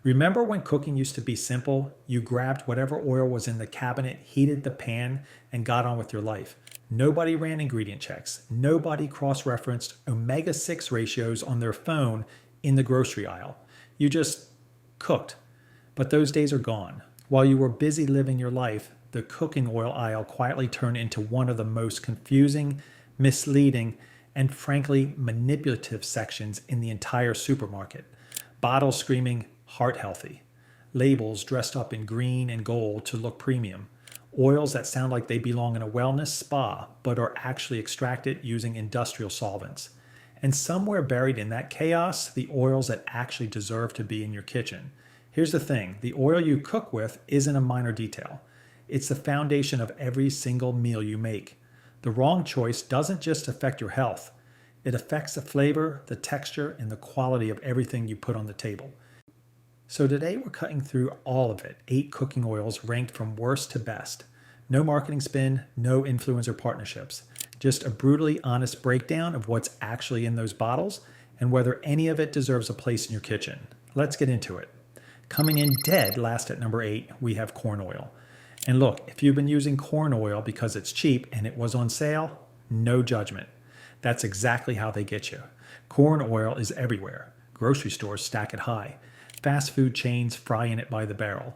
Remember when cooking used to be simple? You grabbed whatever oil was in the cabinet, heated the pan, and got on with your life. Nobody ran ingredient checks. Nobody cross-referenced omega-6 ratios on their phone in the grocery aisle. You just cooked. But those days are gone. While you were busy living your life, the cooking oil aisle quietly turned into one of the most confusing, misleading, and frankly manipulative sections in the entire supermarket. Bottles screaming, heart healthy. Labels dressed up in green and gold to look premium. Oils that sound like they belong in a wellness spa, but are actually extracted using industrial solvents. And somewhere buried in that chaos, the oils that actually deserve to be in your kitchen. Here's the thing, the oil you cook with isn't a minor detail. It's the foundation of every single meal you make. The wrong choice doesn't just affect your health. It affects the flavor, the texture, and the quality of everything you put on the table. So today we're cutting through all of it, 8 cooking oils ranked from worst to best. No marketing spin, no influencer partnerships. Just a brutally honest breakdown of what's actually in those bottles and whether any of it deserves a place in your kitchen. Let's get into it. Coming in dead last at number 8, we have corn oil. And look, if you've been using corn oil because it's cheap and it was on sale, no judgment. That's exactly how they get you. Corn oil is everywhere. Grocery stores stack it high. Fast food chains fry in it by the barrel.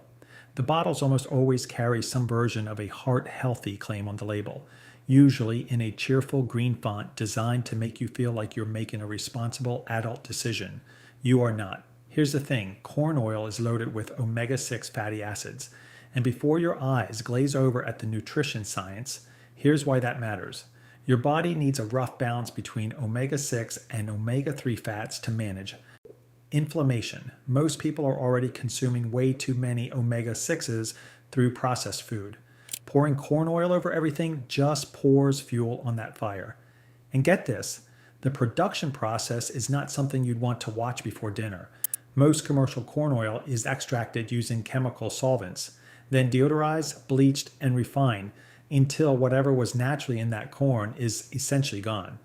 The bottles almost always carry some version of a heart-healthy claim on the label, usually in a cheerful green font designed to make you feel like you're making a responsible adult decision. You are not. Here's the thing, corn oil is loaded with omega-6 fatty acids. And before your eyes glaze over at the nutrition science, here's why that matters. Your body needs a rough balance between omega-6 and omega-3 fats to manage inflammation. Most people are already consuming way too many omega-6s through processed food. Pouring corn oil over everything just pours fuel on that fire. And get this, the production process is not something you'd want to watch before dinner. Most commercial corn oil is extracted using chemical solvents, then deodorized, bleached, and refined until whatever was naturally in that corn is essentially gone.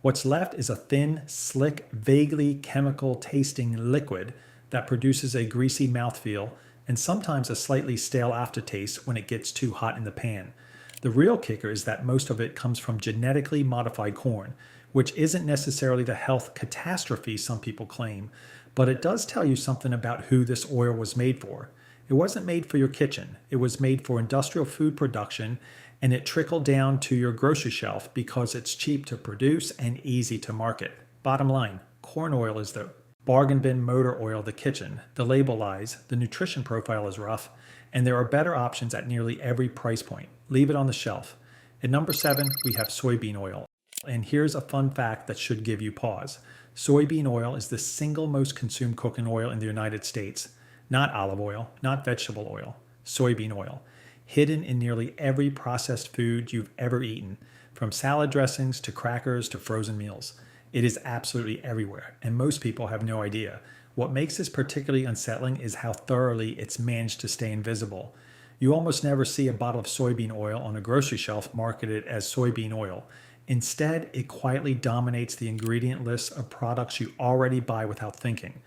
What's left is a thin, slick, vaguely chemical-tasting liquid that produces a greasy mouthfeel and sometimes a slightly stale aftertaste when it gets too hot in the pan. The real kicker is that most of it comes from genetically modified corn, which isn't necessarily the health catastrophe some people claim, but it does tell you something about who this oil was made for. It wasn't made for your kitchen. It was made for industrial food production, and it trickled down to your grocery shelf because it's cheap to produce and easy to market. Bottom line, corn oil is the bargain bin motor oil of the kitchen. The label lies, the nutrition profile is rough, and there are better options at nearly every price point. Leave it on the shelf. At number 7, we have soybean oil. And here's a fun fact that should give you pause. Soybean oil is the single most consumed cooking oil in the United States. Not olive oil, not vegetable oil, soybean oil. Hidden in nearly every processed food you've ever eaten, from salad dressings to crackers to frozen meals. It is absolutely everywhere, and most people have no idea. What makes this particularly unsettling is how thoroughly it's managed to stay invisible. You almost never see a bottle of soybean oil on a grocery shelf marketed as soybean oil. Instead, it quietly dominates the ingredient list of products you already buy without thinking.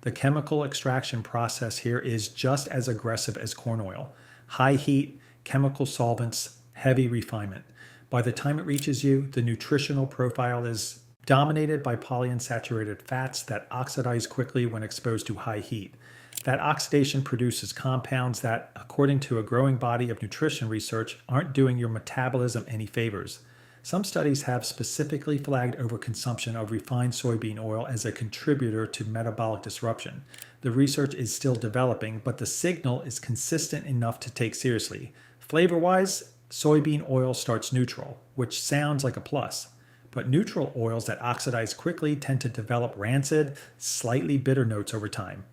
The chemical extraction process here is just as aggressive as corn oil. High heat, chemical solvents, heavy refinement. By the time it reaches you, the nutritional profile is dominated by polyunsaturated fats that oxidize quickly when exposed to high heat. That oxidation produces compounds that, according to a growing body of nutrition research, aren't doing your metabolism any favors. Some studies have specifically flagged overconsumption of refined soybean oil as a contributor to metabolic disruption. The research is still developing, but the signal is consistent enough to take seriously. Flavor-wise, soybean oil starts neutral, which sounds like a plus. But neutral oils that oxidize quickly tend to develop rancid, slightly bitter notes over time,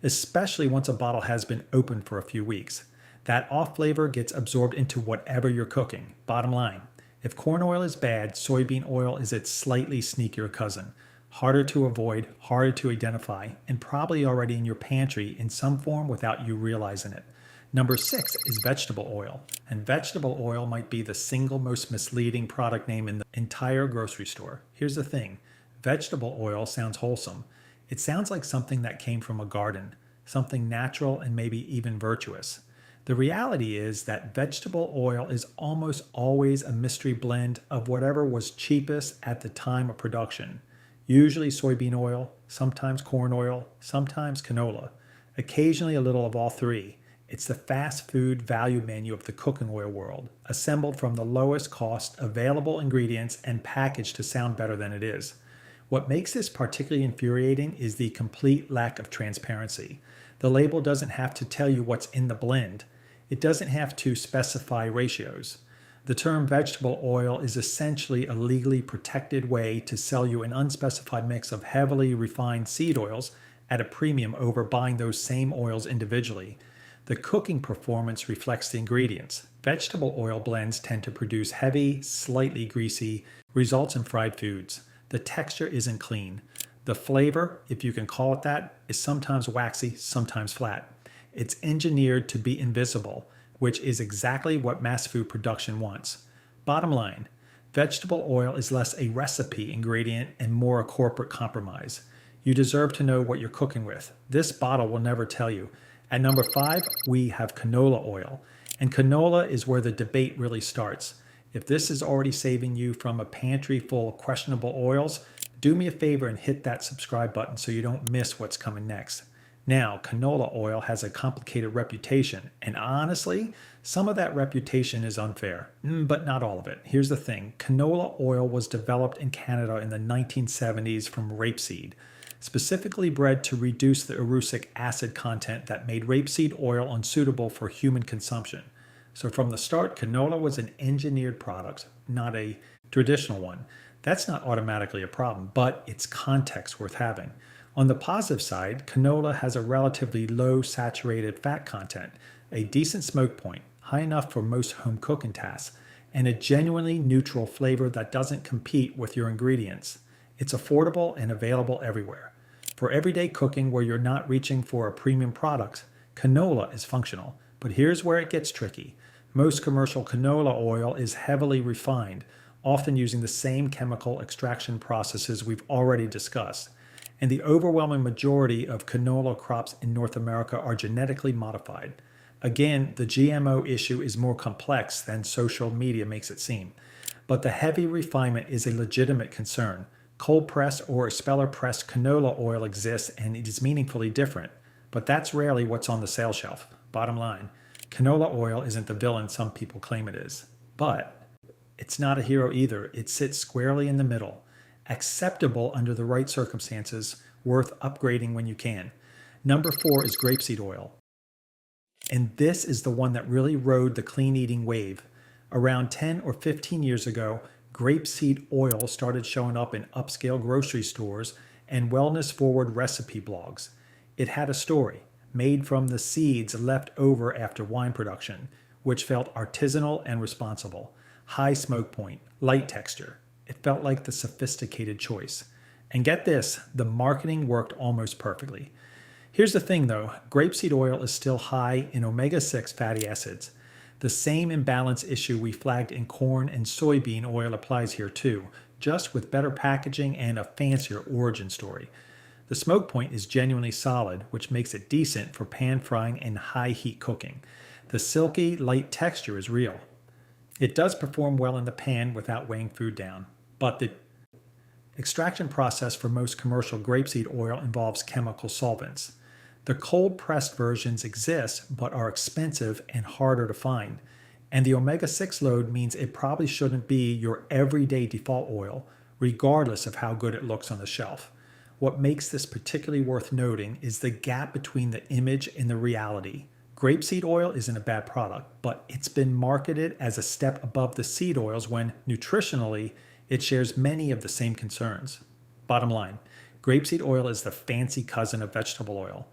especially once a bottle has been open for a few weeks. That off flavor gets absorbed into whatever you're cooking. Bottom line, if corn oil is bad, soybean oil is its slightly sneakier cousin. Harder to avoid, harder to identify, and probably already in your pantry in some form without you realizing it. Number 6 is vegetable oil, and vegetable oil might be the single most misleading product name in the entire grocery store. Here's the thing, vegetable oil sounds wholesome. It sounds like something that came from a garden. something natural and maybe even virtuous. The reality is that vegetable oil is almost always a mystery blend of whatever was cheapest at the time of production. Usually soybean oil, sometimes corn oil, sometimes canola, occasionally a little of all three. It's the fast food value menu of the cooking oil world, assembled from the lowest cost available ingredients and packaged to sound better than it is. What makes this particularly infuriating is the complete lack of transparency. The label doesn't have to tell you what's in the blend. It doesn't have to specify ratios. The term vegetable oil is essentially a legally protected way to sell you an unspecified mix of heavily refined seed oils at a premium over buying those same oils individually. The cooking performance reflects the ingredients. Vegetable oil blends tend to produce heavy, slightly greasy results in fried foods. The texture isn't clean. The flavor, if you can call it that, is sometimes waxy, sometimes flat. It's engineered to be invisible, which is exactly what mass food production wants. Bottom line, vegetable oil is less a recipe ingredient and more a corporate compromise. You deserve to know what you're cooking with. This bottle will never tell you. At number 5, we have canola oil. And canola is where the debate really starts. If this is already saving you from a pantry full of questionable oils, do me a favor and hit that subscribe button so you don't miss what's coming next. Now, canola oil has a complicated reputation, and honestly, some of that reputation is unfair, but not all of it. Here's the thing. Canola oil was developed in Canada in the 1970s from rapeseed, specifically bred to reduce the erucic acid content that made rapeseed oil unsuitable for human consumption. So from the start, canola was an engineered product, not a traditional one. That's not automatically a problem, but it's context worth having. On the positive side, canola has a relatively low saturated fat content, a decent smoke point, high enough for most home cooking tasks, and a genuinely neutral flavor that doesn't compete with your ingredients. It's affordable and available everywhere. For everyday cooking where you're not reaching for a premium product, canola is functional. But here's where it gets tricky. Most commercial canola oil is heavily refined, often using the same chemical extraction processes we've already discussed. And the overwhelming majority of canola crops in North America are genetically modified. Again, the GMO issue is more complex than social media makes it seem. But the heavy refinement is a legitimate concern. Cold-pressed or expeller-pressed canola oil exists and it is meaningfully different. But that's rarely what's on the sales shelf. Bottom line, canola oil isn't the villain some people claim it is. But it's not a hero either. It sits squarely in the middle. Acceptable under the right circumstances, worth upgrading when you can. Number 4 is grapeseed oil. And this is the one that really rode the clean eating wave. Around 10 or 15 years ago, grapeseed oil started showing up in upscale grocery stores and wellness-forward recipe blogs. It had a story, made from the seeds left over after wine production, which felt artisanal and responsible. High smoke point, light texture. It felt like the sophisticated choice. And get this, the marketing worked almost perfectly. Here's the thing though, grapeseed oil is still high in omega-6 fatty acids. The same imbalance issue we flagged in corn and soybean oil applies here too, just with better packaging and a fancier origin story. The smoke point is genuinely solid, which makes it decent for pan frying and high heat cooking. The silky, light texture is real. It does perform well in the pan without weighing food down, but the extraction process for most commercial grapeseed oil involves chemical solvents. The cold-pressed versions exist, but are expensive and harder to find. And the omega-6 load means it probably shouldn't be your everyday default oil, regardless of how good it looks on the shelf. What makes this particularly worth noting is the gap between the image and the reality. Grapeseed oil isn't a bad product, but it's been marketed as a step above the seed oils when, nutritionally, it shares many of the same concerns. Bottom line, grapeseed oil is the fancy cousin of vegetable oil.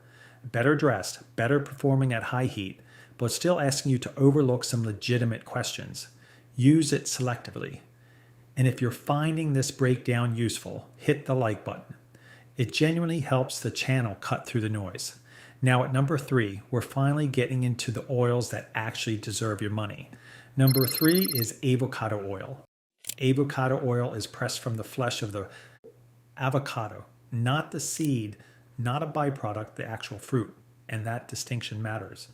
Better dressed, better performing at high heat, but still asking you to overlook some legitimate questions. Use it selectively. And if you're finding this breakdown useful, hit the like button. It genuinely helps the channel cut through the noise. Now at number 3, we're finally getting into the oils that actually deserve your money. Number 3 is avocado oil. Avocado oil is pressed from the flesh of the avocado, not the seed, not a byproduct, the actual fruit. and that distinction matters.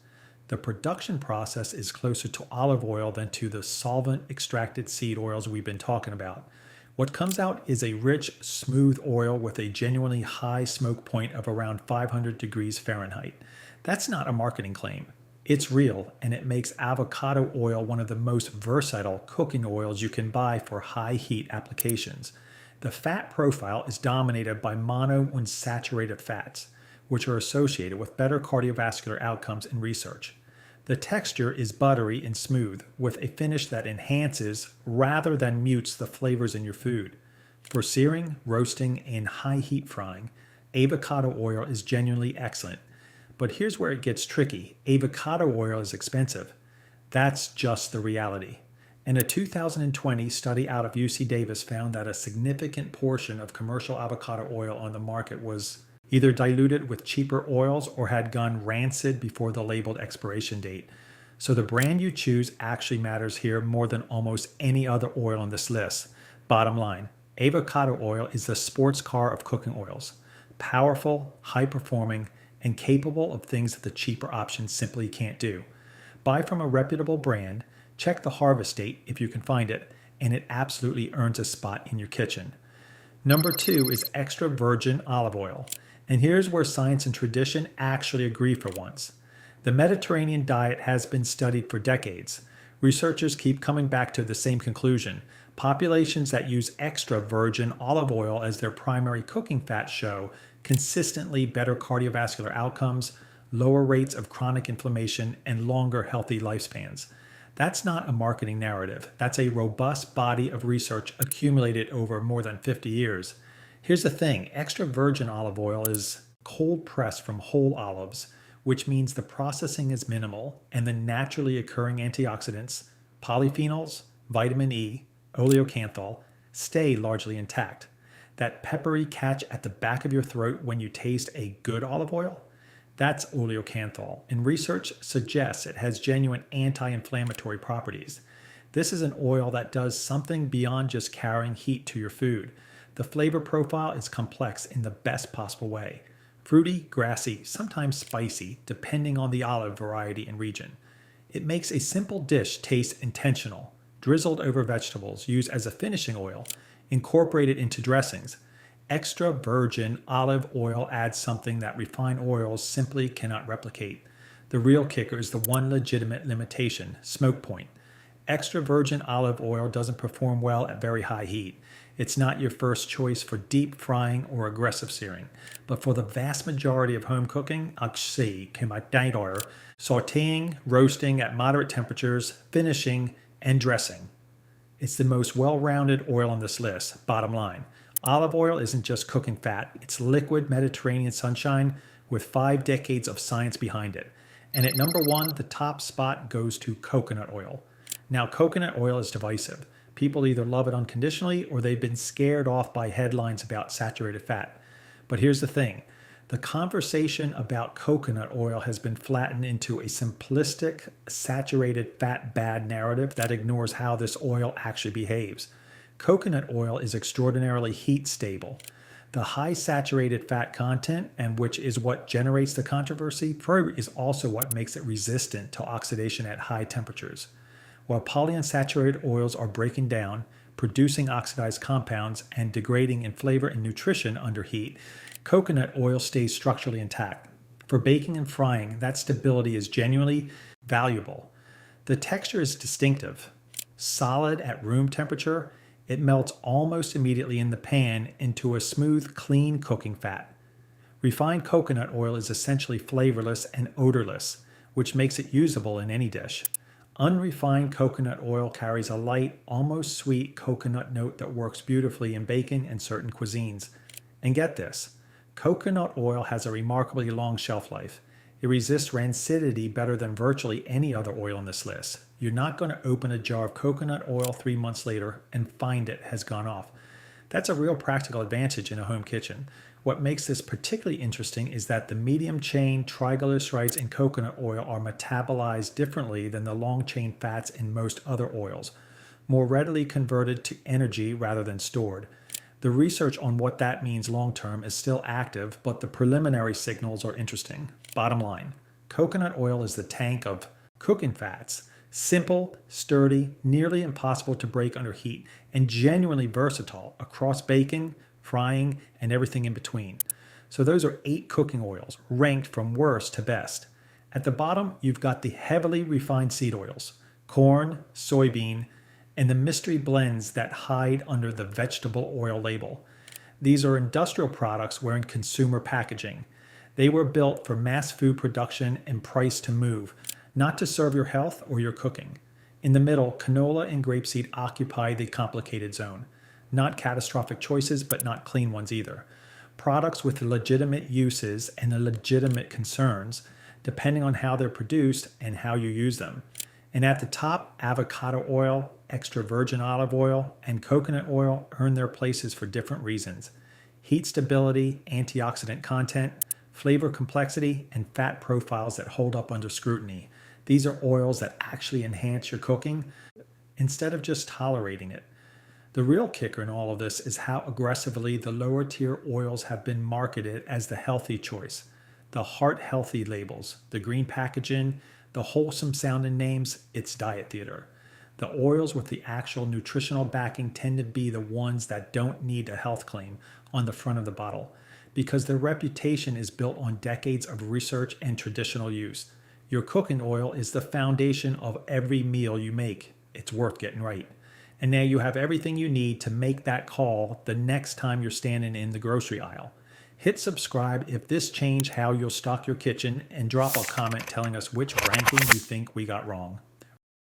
The production process is closer to olive oil than to the solvent-extracted seed oils we've been talking about. What comes out is a rich, smooth oil with a genuinely high smoke point of around 500 degrees Fahrenheit. That's not a marketing claim. It's real, and it makes avocado oil one of the most versatile cooking oils you can buy for high heat applications. The fat profile is dominated by monounsaturated fats, which are associated with better cardiovascular outcomes in research. The texture is buttery and smooth, with a finish that enhances rather than mutes the flavors in your food. For searing, roasting, and high heat frying, avocado oil is genuinely excellent. But here's where it gets tricky. Avocado oil is expensive. That's just the reality. And a 2020 study out of UC Davis found that a significant portion of commercial avocado oil on the market was either diluted with cheaper oils or had gone rancid before the labeled expiration date. So the brand you choose actually matters here more than almost any other oil on this list. Bottom line, avocado oil is the sports car of cooking oils. Powerful, high-performing, and capable of things that the cheaper options simply can't do. Buy from a reputable brand, check the harvest date if you can find it, and it absolutely earns a spot in your kitchen. Number 2 is extra virgin olive oil. And here's where science and tradition actually agree for once. The Mediterranean diet has been studied for decades. Researchers keep coming back to the same conclusion. Populations that use extra virgin olive oil as their primary cooking fat show consistently better cardiovascular outcomes, lower rates of chronic inflammation, and longer healthy lifespans. That's not a marketing narrative. That's a robust body of research accumulated over more than 50 years. Here's the thing, extra virgin olive oil is cold pressed from whole olives, which means the processing is minimal and the naturally occurring antioxidants, polyphenols, vitamin E, oleocanthal, stay largely intact. That peppery catch at the back of your throat when you taste a good olive oil, that's oleocanthal, and research suggests it has genuine anti-inflammatory properties. This is an oil that does something beyond just carrying heat to your food. The flavor profile is complex in the best possible way. Fruity, grassy, sometimes spicy, depending on the olive variety and region. It makes a simple dish taste intentional, drizzled over vegetables, used as a finishing oil, incorporated into dressings. Extra virgin olive oil adds something that refined oils simply cannot replicate. The real kicker is the one legitimate limitation, smoke point. Extra virgin olive oil doesn't perform well at very high heat. It's not your first choice for deep frying or aggressive searing. But for the vast majority of home cooking, sauteing, roasting at moderate temperatures, finishing, and dressing. It's the most well-rounded oil on this list, bottom line. Olive oil isn't just cooking fat, it's liquid Mediterranean sunshine with 5 decades of science behind it. And at number 1, the top spot goes to coconut oil. Now, coconut oil is divisive. People either love it unconditionally or they've been scared off by headlines about saturated fat. But here's the thing. The conversation about coconut oil has been flattened into a simplistic, saturated fat bad narrative that ignores how this oil actually behaves. Coconut oil is extraordinarily heat stable. The high saturated fat content, and which is what generates the controversy, is also what makes it resistant to oxidation at high temperatures. While polyunsaturated oils are breaking down, producing oxidized compounds, and degrading in flavor and nutrition under heat, coconut oil stays structurally intact. For baking and frying, that stability is genuinely valuable. The texture is distinctive. Solid at room temperature, it melts almost immediately in the pan into a smooth, clean cooking fat. Refined coconut oil is essentially flavorless and odorless, which makes it usable in any dish. Unrefined coconut oil carries a light, almost sweet coconut note that works beautifully in baking and certain cuisines. And get this, coconut oil has a remarkably long shelf life. It resists rancidity better than virtually any other oil on this list. You're not going to open a jar of coconut oil 3 months later and find it has gone off. That's a real practical advantage in a home kitchen. What makes this particularly interesting is that the medium-chain triglycerides in coconut oil are metabolized differently than the long-chain fats in most other oils, more readily converted to energy rather than stored. The research on what that means long-term is still active, but the preliminary signals are interesting. Bottom line, coconut oil is the tank of cooking fats. Simple, sturdy, nearly impossible to break under heat, and genuinely versatile across baking, frying, and everything in between. So those are 8 cooking oils, ranked from worst to best. At the bottom, you've got the heavily refined seed oils, corn, soybean, and the mystery blends that hide under the vegetable oil label. These are industrial products wearing consumer packaging. They were built for mass food production and priced to move, not to serve your health or your cooking. In the middle, canola and grapeseed occupy the complicated zone. Not catastrophic choices, but not clean ones either. Products with legitimate uses and legitimate concerns, depending on how they're produced and how you use them. And at the top, avocado oil, extra virgin olive oil, and coconut oil earn their places for different reasons. Heat stability, antioxidant content, flavor complexity, and fat profiles that hold up under scrutiny. These are oils that actually enhance your cooking instead of just tolerating it. The real kicker in all of this is how aggressively the lower tier oils have been marketed as the healthy choice. The heart healthy labels, the green packaging, the wholesome sounding names, it's diet theater. The oils with the actual nutritional backing tend to be the ones that don't need a health claim on the front of the bottle, because their reputation is built on decades of research and traditional use. Your cooking oil is the foundation of every meal you make. It's worth getting right. And now you have everything you need to make that call the next time you're standing in the grocery aisle. Hit subscribe if this changed how you'll stock your kitchen, and drop a comment telling us which ranking you think we got wrong.